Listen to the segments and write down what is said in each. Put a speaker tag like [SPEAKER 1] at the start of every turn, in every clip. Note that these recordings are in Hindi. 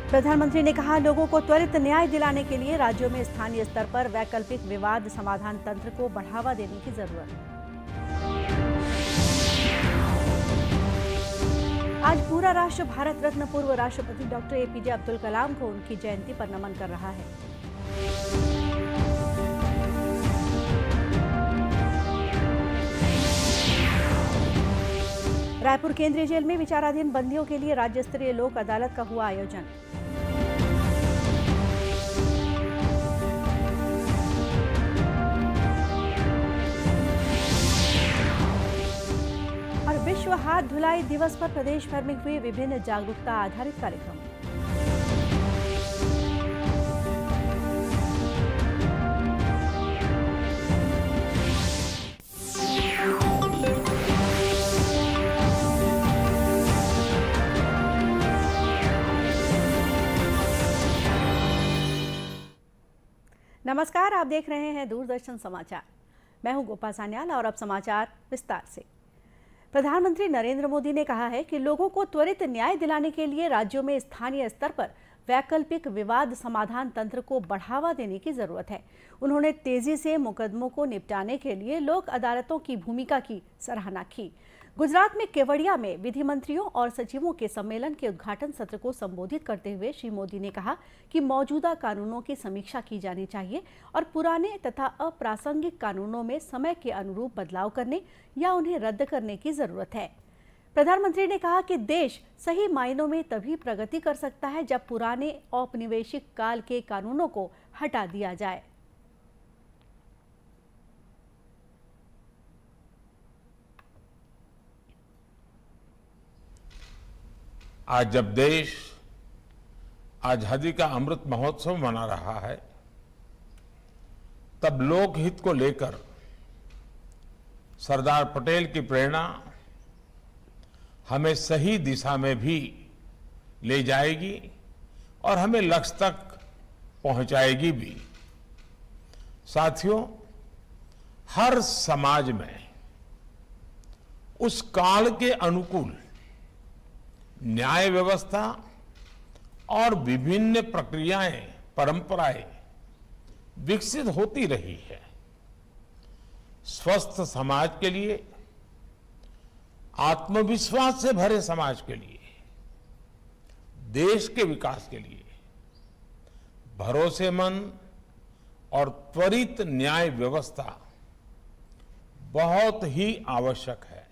[SPEAKER 1] प्रधानमंत्री ने कहा, लोगों को त्वरित न्याय दिलाने के लिए राज्यों में स्थानीय स्तर पर वैकल्पिक विवाद समाधान तंत्र को बढ़ावा देने की जरूरत है। आज पूरा राष्ट्र भारत रत्न पूर्व राष्ट्रपति डॉक्टर एपीजे अब्दुल कलाम को उनकी जयंती पर नमन कर रहा है। रायपुर केंद्रीय जेल में विचाराधीन बंदियों के लिए राज्य स्तरीय लोक अदालत का हुआ आयोजन। और विश्व हाथ धुलाई दिवस पर प्रदेश भर में हुए विभिन्न जागरूकता आधारित कार्यक्रम। नमस्कार, आप देख रहे हैं दूरदर्शन समाचार। मैं हूं गोपा सान्याल और अब समाचार विस्तार से। प्रधानमंत्री नरेंद्र मोदी ने कहा है कि लोगों को त्वरित न्याय दिलाने के लिए राज्यों में स्थानीय स्तर पर वैकल्पिक विवाद समाधान तंत्र को बढ़ावा देने की जरूरत है। उन्होंने तेजी से मुकदमों को निपटाने के लिए लोक अदालतों की भूमिका की सराहना की। गुजरात में केवड़िया में विधि मंत्रियों और सचिवों के सम्मेलन के उद्घाटन सत्र को संबोधित करते हुए श्री मोदी ने कहा कि मौजूदा कानूनों की समीक्षा की जानी चाहिए और पुराने तथा अप्रासंगिक कानूनों में समय के अनुरूप बदलाव करने या उन्हें रद्द करने की जरूरत है। प्रधानमंत्री ने कहा कि देश सही मायनों में तभी प्रगति कर सकता है जब पुराने औपनिवेशिक काल के कानूनों को हटा दिया जाए।
[SPEAKER 2] आज जब देश आजादी का अमृत महोत्सव मना रहा है, तब लोकहित को लेकर सरदार पटेल की प्रेरणा हमें सही दिशा में भी ले जाएगी और हमें लक्ष्य तक पहुंचाएगी भी। साथियों, हर समाज में उस काल के अनुकूल न्याय व्यवस्था और विभिन्न प्रक्रियाएं, परंपराएं विकसित होती रही है। स्वस्थ समाज के लिए, आत्मविश्वास से भरे समाज के लिए, देश के विकास के लिए भरोसेमंद और त्वरित न्याय व्यवस्था बहुत ही आवश्यक है।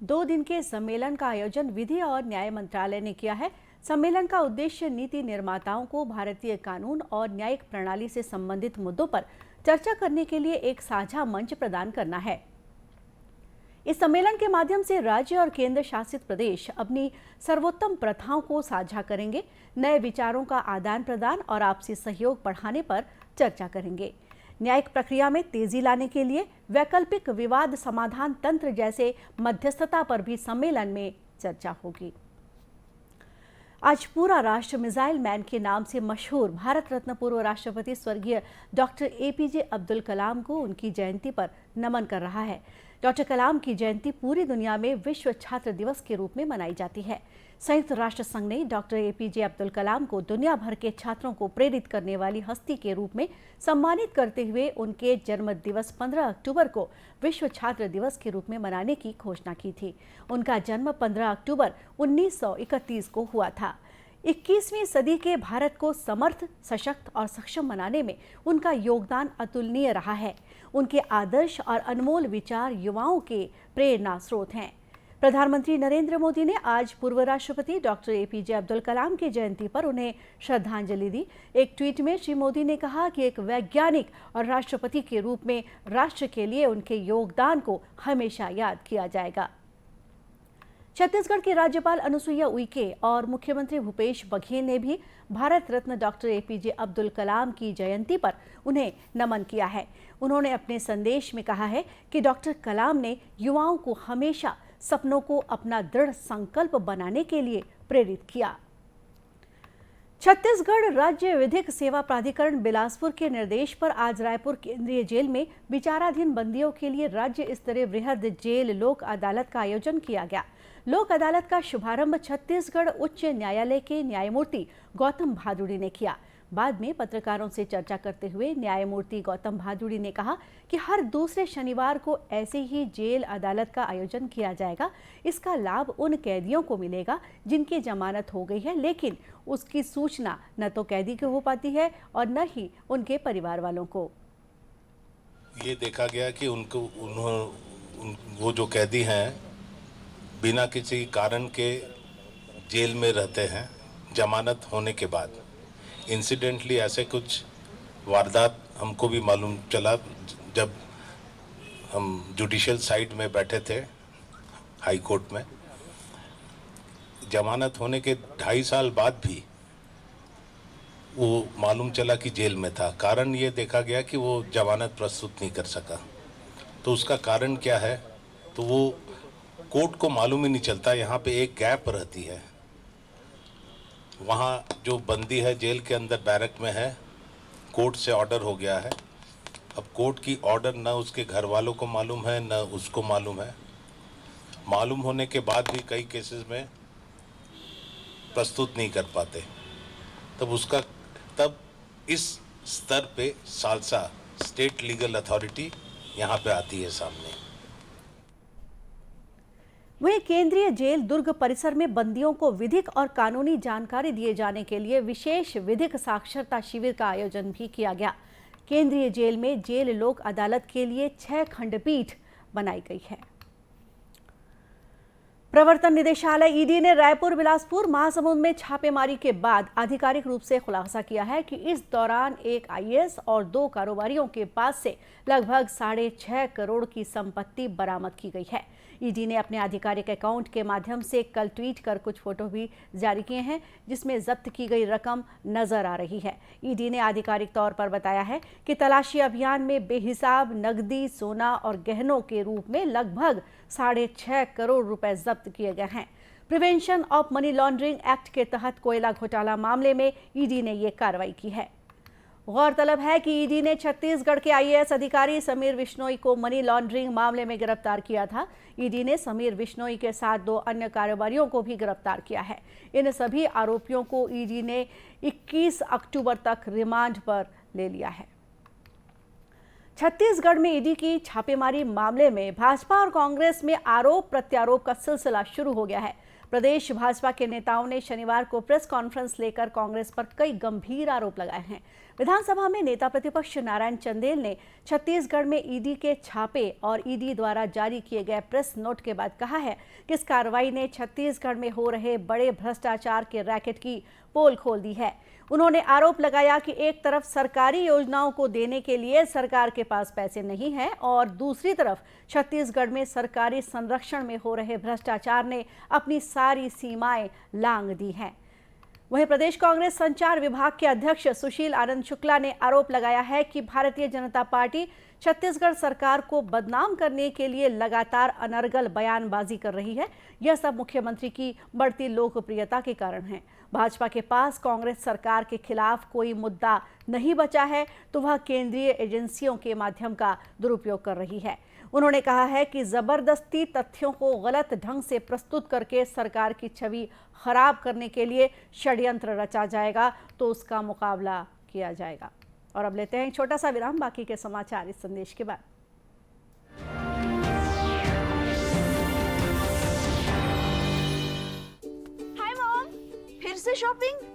[SPEAKER 1] 2 दिन के सम्मेलन का आयोजन विधि और न्याय मंत्रालय ने किया है। सम्मेलन का उद्देश्य नीति निर्माताओं को भारतीय कानून और न्यायिक प्रणाली से संबंधित मुद्दों पर चर्चा करने के लिए एक साझा मंच प्रदान करना है। इस सम्मेलन के माध्यम से राज्य और केंद्र शासित प्रदेश अपनी सर्वोत्तम प्रथाओं को साझा करेंगे, नए विचारों का आदान प्रदान और आपसी सहयोग बढ़ाने पर चर्चा करेंगे। न्यायिक प्रक्रिया में तेजी लाने के लिए वैकल्पिक विवाद समाधान तंत्र जैसे मध्यस्थता पर भी सम्मेलन में चर्चा होगी। आज पूरा राष्ट्र मिसाइल मैन के नाम से मशहूर भारत रत्न पूर्व राष्ट्रपति स्वर्गीय डॉक्टर एपीजे अब्दुल कलाम को उनकी जयंती पर नमन कर रहा है। डॉक्टर कलाम की जयंती पूरी दुनिया में विश्व छात्र दिवस के रूप में मनाई जाती है। संयुक्त राष्ट्र संघ ने डॉक्टर एपीजे अब्दुल कलाम को दुनिया भर के छात्रों को प्रेरित करने वाली हस्ती के रूप में सम्मानित करते हुए उनके जन्म दिवस 15 अक्टूबर को विश्व छात्र दिवस के रूप में मनाने की घोषणा की थी। उनका जन्म 15 अक्टूबर 1931 को हुआ था। 21वीं सदी के भारत को समर्थ, सशक्त और सक्षम बनाने में उनका योगदान अतुलनीय रहा है। उनके आदर्श और अनमोल विचार युवाओं के प्रेरणा स्रोत हैं। प्रधानमंत्री नरेंद्र मोदी ने आज पूर्व राष्ट्रपति डॉक्टर एपीजे अब्दुल कलाम की जयंती पर उन्हें श्रद्धांजलि दी। एक ट्वीट में श्री मोदी ने कहा कि एक वैज्ञानिक और राष्ट्रपति के रूप में राष्ट्र के लिए उनके योगदान को हमेशा याद किया जाएगा। छत्तीसगढ़ की राज्यपाल अनुसुईया उइके और मुख्यमंत्री भूपेश बघेल ने भी भारत रत्न डॉक्टर एपीजे अब्दुल कलाम की जयंती पर उन्हें नमन किया है। उन्होंने अपने संदेश में कहा है कि डॉक्टर कलाम ने युवाओं को हमेशा सपनों को अपना दृढ़ संकल्प बनाने के लिए प्रेरित किया। छत्तीसगढ़ राज्य विधिक सेवा प्राधिकरण बिलासपुर के निर्देश पर आज रायपुर केंद्रीय जेल में विचाराधीन बंदियों के लिए राज्य स्तरीय वृहद जेल लोक अदालत का आयोजन किया गया। लोक अदालत का शुभारंभ छत्तीसगढ़ उच्च न्यायालय के न्यायमूर्ति गौतम भादुड़ी ने किया। बाद में पत्रकारों से चर्चा करते हुए न्यायमूर्ति गौतम भादुड़ी ने कहा कि हर दूसरे शनिवार को ऐसे ही जेल अदालत का आयोजन किया जाएगा। इसका लाभ उन कैदियों को मिलेगा जिनकी जमानत हो गई है, लेकिन उसकी सूचना न तो कैदी को हो पाती है और न ही उनके परिवार वालों को।
[SPEAKER 3] ये देखा गया कि वो जो कैदी हैं बिना किसी कारण के जेल में रहते हैं, जमानत होने के बाद इंसिडेंटली ऐसे कुछ वारदात हमको भी मालूम चला जब हम जुडिशियल साइड में बैठे थे हाई कोर्ट में। जमानत होने के 2.5 साल बाद भी वो मालूम चला कि जेल में था। कारण ये देखा गया कि वो जमानत प्रस्तुत नहीं कर सका। तो उसका कारण क्या है, तो वो कोर्ट को मालूम ही नहीं चलता। यहाँ पे एक गैप रहती है। वहाँ जो बंदी है जेल के अंदर बैरक में है, कोर्ट से ऑर्डर हो गया है। अब कोर्ट की ऑर्डर न उसके घर वालों को मालूम है न उसको मालूम है। मालूम होने के बाद भी कई केसेस में प्रस्तुत नहीं कर पाते। तब इस स्तर पे सालसा स्टेट लीगल अथॉरिटी यहाँ पे आती है सामने।
[SPEAKER 1] वहीं केंद्रीय जेल दुर्ग परिसर में बंदियों को विधिक और कानूनी जानकारी दिए जाने के लिए विशेष विधिक साक्षरता शिविर का आयोजन भी किया गया। केंद्रीय जेल में जेल लोक अदालत के लिए 6 खंडपीठ बनाई गई है। प्रवर्तन निदेशालय ईडी ने रायपुर, बिलासपुर, महासमुंद में छापेमारी के बाद आधिकारिक रूप से खुलासा किया है कि इस दौरान एक आईएएस और 2 कारोबारियों के पास से लगभग 6.5 करोड़ की संपत्ति बरामद की गई है। ईडी ने अपने आधिकारिक अकाउंट के माध्यम से कल ट्वीट कर कुछ फोटो भी जारी किए हैं जिसमें जब्त की गई रकम नजर आ रही है। ईडी ने आधिकारिक तौर पर बताया है कि तलाशी अभियान में बेहिसाब नकदी, सोना और गहनों के रूप में लगभग 6.5 करोड़ रुपए जब्त किए गए हैं। Prevention of money laundering act के तहत कोयला घोटाला मामले में ईडी ने ये कार्रवाई की है। गौरतलब है कि ईडी ने छत्तीसगढ़ के आईएएस अधिकारी समीर विश्नोई को मनी लॉन्ड्रिंग मामले में गिरफ्तार किया था। ईडी ने समीर विश्नोई के साथ 2 अन्य कारोबारियों को भी गिरफ्तार किया है। इन सभी आरोपियों को ईडी ने 21 अक्टूबर तक रिमांड पर ले लिया है। छत्तीसगढ़ में ईडी की छापेमारी मामले में भाजपा और कांग्रेस में आरोप प्रत्यारोप का सिलसिला शुरू हो गया है। प्रदेश भाजपा के नेताओं ने शनिवार को प्रेस कॉन्फ्रेंस लेकर कांग्रेस पर कई गंभीर आरोप लगाए हैं। विधानसभा में नेता प्रतिपक्ष नारायण चंदेल ने छत्तीसगढ़ में ईडी के छापे और ईडी द्वारा जारी किए गए प्रेस नोट के बाद कहा है कि इस कार्रवाई ने छत्तीसगढ़ में हो रहे बड़े भ्रष्टाचार के रैकेट की पोल खोल दी है। उन्होंने आरोप लगाया कि एक तरफ सरकारी योजनाओं को देने के लिए सरकार के पास पैसे नहीं हैं और दूसरी तरफ छत्तीसगढ़ में सरकारी संरक्षण में हो रहे भ्रष्टाचार ने अपनी सारी सीमाएं लांघ दी हैं। वहीं प्रदेश कांग्रेस संचार विभाग के अध्यक्ष सुशील आनंद शुक्ला ने आरोप लगाया है कि भारतीय जनता पार्टी छत्तीसगढ़ सरकार को बदनाम करने के लिए लगातार अनर्गल बयानबाजी कर रही है। यह सब मुख्यमंत्री की बढ़ती लोकप्रियता के कारण है। भाजपा के पास कांग्रेस सरकार के खिलाफ कोई मुद्दा नहीं बचा है तो वह केंद्रीय एजेंसियों के माध्यम का दुरुपयोग कर रही है। उन्होंने कहा है कि जबरदस्ती तथ्यों को गलत ढंग से प्रस्तुत करके सरकार की छवि खराब करने के लिए षड्यंत्र रचा जाएगा तो उसका मुकाबला किया जाएगा। और अब लेते हैं एक छोटा सा विराम, बाकी के समाचार इस संदेश के बाद।
[SPEAKER 4] हाय मॉम, फिर से शॉपिंग?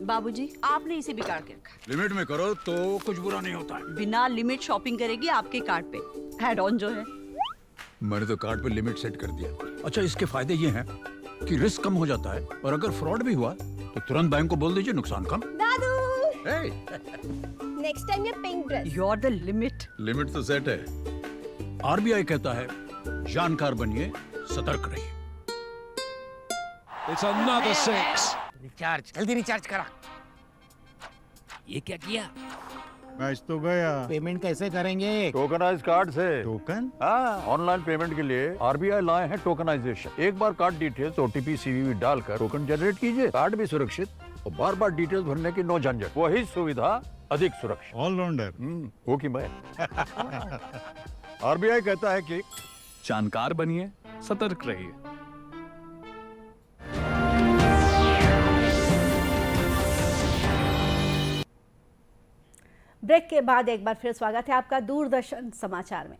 [SPEAKER 4] बाबूजी, आपने इसे बिगाड़ के रखा।
[SPEAKER 5] लिमिट में करो तो कुछ बुरा नहीं होता है।
[SPEAKER 4] बिना लिमिट शॉपिंग करेगी आपके कार्ड पे ऐड ऑन जो है।
[SPEAKER 5] मैंने तो कार्ड पे लिमिट सेट कर दिया। अच्छा, इसके फायदे ये हैं कि रिस्क कम हो जाता है और अगर फ्रॉड भी हुआ तो तुरंत बैंक को बोल दीजिए, नुकसान कम।
[SPEAKER 6] दादू,
[SPEAKER 5] hey!
[SPEAKER 6] नेक्स्ट टाइम ये pink dress.
[SPEAKER 4] You are the limit.
[SPEAKER 5] Limit तो सेट है। आरबीआई कहता है जानकार बनिए, सतर्क रहिए।
[SPEAKER 7] It's another 6.
[SPEAKER 8] रिचार्ज, जल्दी रिचार्ज करा।
[SPEAKER 7] ये क्या किया? मैच तो गया।
[SPEAKER 8] पेमेंट कैसे करेंगे?
[SPEAKER 5] टोकनाइज कार्ड से।
[SPEAKER 7] टोकन?
[SPEAKER 5] हाँ, ऑनलाइन पेमेंट के लिए आरबीआई लाए हैं टोकनाइजेशन। एक बार कार्ड डिटेल्स, ओटीपी, सीवीवी डालकर टोकन जनरेट कीजिए। कार्ड भी सुरक्षित और बार बार डिटेल्स भरने की नो झंझट। वही सुविधा अधिक सुरक्षित।
[SPEAKER 7] ऑलराउंडर।
[SPEAKER 5] वो की मैं। आरबीआई कहता है कि
[SPEAKER 9] जानकार बनिए, सतर्क रहिए।
[SPEAKER 1] ब्रेक के बाद एक बार फिर स्वागत है आपका दूरदर्शन समाचार में।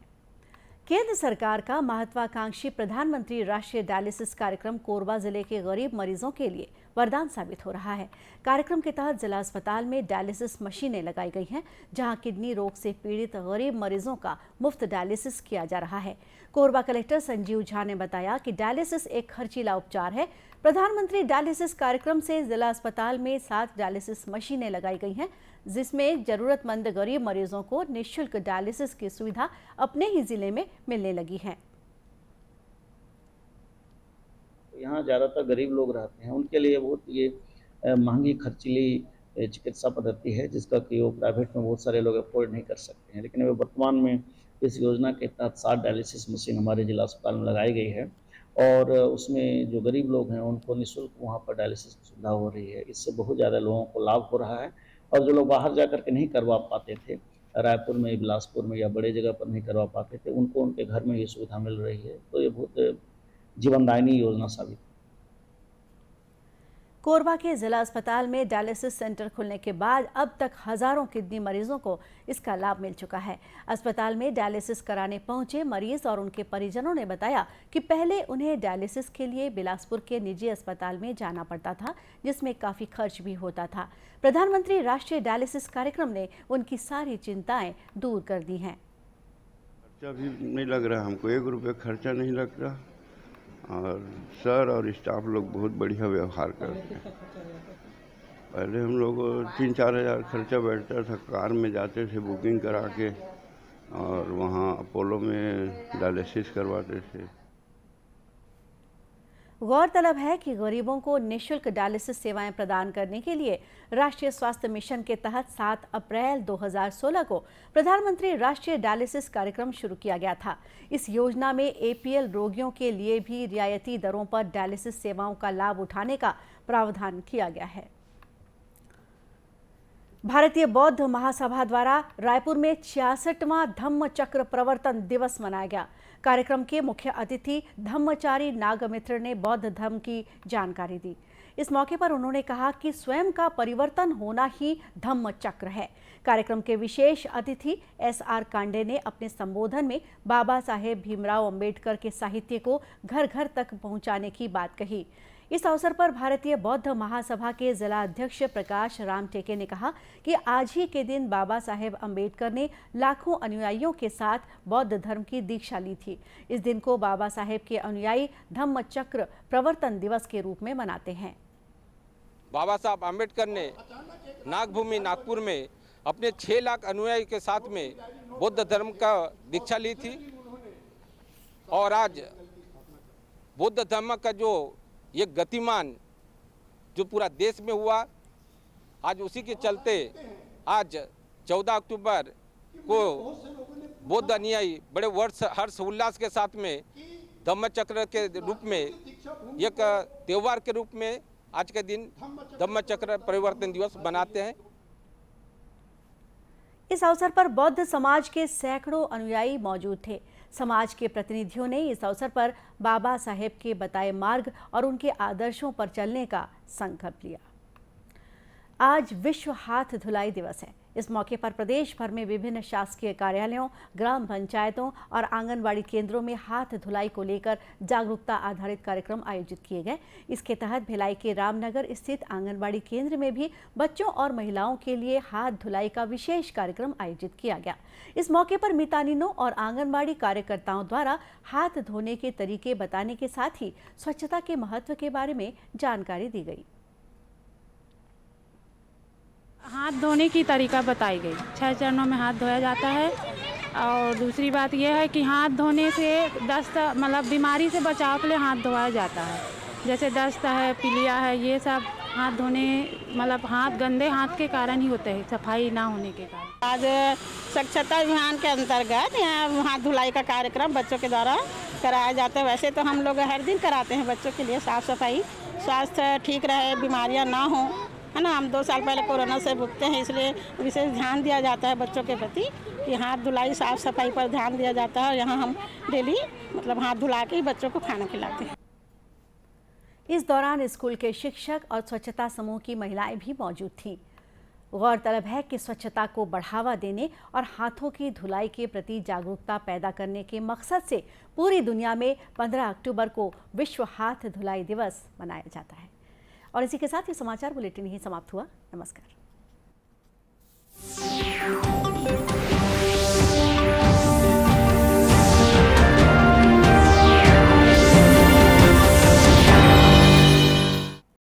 [SPEAKER 1] केंद्र सरकार का महत्वाकांक्षी प्रधानमंत्री राष्ट्रीय डायलिसिस कार्यक्रम कोरबा जिले के गरीब मरीजों के लिए वरदान साबित हो रहा है। कार्यक्रम के तहत जिला अस्पताल में डायलिसिस मशीनें लगाई गई हैं, जहां किडनी रोग से पीड़ित गरीब मरीजों का मुफ्त डायलिसिस किया जा रहा है। कोरबा कलेक्टर संजीव झा ने बताया कि डायलिसिस एक खर्चीला उपचार है। प्रधानमंत्री डायलिसिस कार्यक्रम से जिला अस्पताल में 7 डायलिसिस मशीनें लगाई गई हैं, जिसमें जरूरतमंद गरीब मरीजों को निःशुल्क डायलिसिस की सुविधा अपने ही जिले में मिलने लगी है।
[SPEAKER 10] यहाँ ज़्यादातर गरीब लोग रहते हैं, उनके लिए बहुत ये महंगी खर्चीली चिकित्सा पद्धति है, जिसका कि वो प्राइवेट में बहुत सारे लोग अफोर्ड नहीं कर सकते हैं। लेकिन वर्तमान में इस योजना के तहत 7 डायलिसिस मशीन हमारे जिला अस्पताल में लगाई गई है और उसमें जो गरीब लोग हैं उनको निःशुल्क वहाँ पर डायलिसिस की सुविधा हो रही है। इससे बहुत ज़्यादा लोगों को लाभ हो रहा है और जो लोग बाहर जा कर के नहीं करवा पाते थे, रायपुर में, बिलासपुर में या बड़े जगह पर नहीं करवा पाते थे, उनको उनके घर में ये सुविधा मिल रही है। तो ये बहुत जीवनदायिनी योजना साबित।
[SPEAKER 1] कोरबा के जिला अस्पताल में डायलिसिस सेंटर खुलने के बाद अब तक हजारों किडनी मरीजों को इसका लाभ मिल चुका है। अस्पताल में डायलिसिस कराने पहुंचे मरीज और उनके परिजनों ने बताया कि पहले उन्हें डायलिसिस के लिए बिलासपुर के निजी अस्पताल में जाना पड़ता था, जिसमें काफी खर्च भी होता था। प्रधानमंत्री राष्ट्रीय डायलिसिस कार्यक्रम ने उनकी सारी चिंताएं दूर कर दी हैं।
[SPEAKER 11] खर्चा भी नहीं लग रहा, हमको 1 रुपये खर्चा नहीं लग रहा और सर और स्टाफ लोग बहुत बढ़िया व्यवहार करते हैं। पहले हम लोग 3-4 हज़ार खर्चा बैठता था, कार में जाते थे बुकिंग करा के और वहाँ अपोलो में डायलिसिस करवाते थे।
[SPEAKER 1] गौरतलब है कि गरीबों को निःशुल्क डायलिसिस सेवाएं प्रदान करने के लिए राष्ट्रीय स्वास्थ्य मिशन के तहत 7 अप्रैल 2016 को प्रधानमंत्री राष्ट्रीय डायलिसिस कार्यक्रम शुरू किया गया था। इस योजना में एपीएल रोगियों के लिए भी रियायती दरों पर डायलिसिस सेवाओं का लाभ उठाने का प्रावधान किया गया है। भारतीय बौद्ध महासभा द्वारा रायपुर में 66वां धम्म चक्र प्रवर्तन दिवस मनाया गया। कार्यक्रम के मुख्य अतिथि धम्मचारी नागमित्र ने बौद्ध धर्म की जानकारी दी। इस मौके पर उन्होंने कहा कि स्वयं का परिवर्तन होना ही धम्म चक्र है। कार्यक्रम के विशेष अतिथि SR कांडे ने अपने संबोधन में बाबा साहेब भीमराव अंबेडकर के साहित्य को घर घर तक पहुंचाने की बात कही। इस अवसर पर भारतीय बौद्ध महासभा के जिला अध्यक्ष प्रकाश राम टेके ने कहा कि आज ही के दिन बाबा साहेब अंबेडकर ने लाखों अनुयायियों के साथ बौद्ध धर्म की दीक्षा ली थी। इस दिन को बाबा साहेब के अनुयायी धम्म चक्र प्रवर्तन दिवस के रूप में मनाते हैं।
[SPEAKER 12] बाबा साहब अंबेडकर ने नागभूमि नागपुर में अपने 6 लाख अनुयायी के साथ में बौद्ध धर्म का दीक्षा ली थी और आज बौद्ध धर्म का जो ये गतिमान जो पूरा देश में हुआ, आज उसी के चलते आज 14 अक्टूबर को बौद्ध अनुयायी बड़े हर्ष उल्लास के साथ में धम्म चक्र के रूप में एक त्योहार के रूप में आज के दिन धम्म चक्र परिवर्तन दिवस मनाते हैं।
[SPEAKER 1] इस अवसर पर बौद्ध समाज के सैकड़ों अनुयायी मौजूद थे। समाज के प्रतिनिधियों ने इस अवसर पर बाबा साहेब के बताए मार्ग और उनके आदर्शों पर चलने का संकल्प लिया। आज विश्व हाथ धुलाई दिवस है। इस मौके पर प्रदेश भर में विभिन्न शासकीय कार्यालयों, ग्राम पंचायतों और आंगनबाड़ी केंद्रों में हाथ धुलाई को लेकर जागरूकता आधारित कार्यक्रम आयोजित किए गए। इसके तहत भिलाई के रामनगर स्थित आंगनबाड़ी केंद्र में भी बच्चों और महिलाओं के लिए हाथ धुलाई का विशेष कार्यक्रम आयोजित किया गया। इस मौके पर मितानिनों और आंगनबाड़ी कार्यकर्ताओं द्वारा हाथ धोने के तरीके बताने के साथ ही स्वच्छता के महत्व के बारे में जानकारी दी गई।
[SPEAKER 13] हाथ धोने की तरीका बताई गई। 6 चरणों में हाथ धोया जाता है और दूसरी बात यह है कि हाथ धोने से दस्त बीमारी से बचाव के लिए हाथ धोया जाता है। जैसे दस्त है, पीलिया है, ये सब हाथ धोने मतलब हाथ गंदे हाथ के कारण ही होते हैं, सफाई ना होने के कारण।
[SPEAKER 7] आज स्वच्छता अभियान के अंतर्गत यहाँ हाथ धुलाई का कार्यक्रम बच्चों के द्वारा कराया जाता है। वैसे तो हम लोग हर दिन कराते हैं बच्चों के लिए साफ़ सफाई, स्वास्थ्य ठीक रहे, बीमारियाँ ना हो, है ना। हम 2 साल पहले कोरोना से भुगते हैं, इसलिए विशेष ध्यान दिया जाता है बच्चों के प्रति कि हाथ धुलाई साफ़ सफाई पर ध्यान दिया जाता है। और यहाँ हम डेली मतलब हाथ धुला के ही बच्चों को खाना खिलाते हैं।
[SPEAKER 1] इस दौरान स्कूल के शिक्षक और स्वच्छता समूह की महिलाएं भी मौजूद थीं। गौरतलब है कि स्वच्छता को बढ़ावा देने और हाथों की धुलाई के प्रति जागरूकता पैदा करने के मकसद से पूरी दुनिया में 15 अक्टूबर को विश्व हाथ धुलाई दिवस मनाया जाता है। और इसी के साथ ये समाचार बुलेटिन ही समाप्त हुआ। नमस्कार।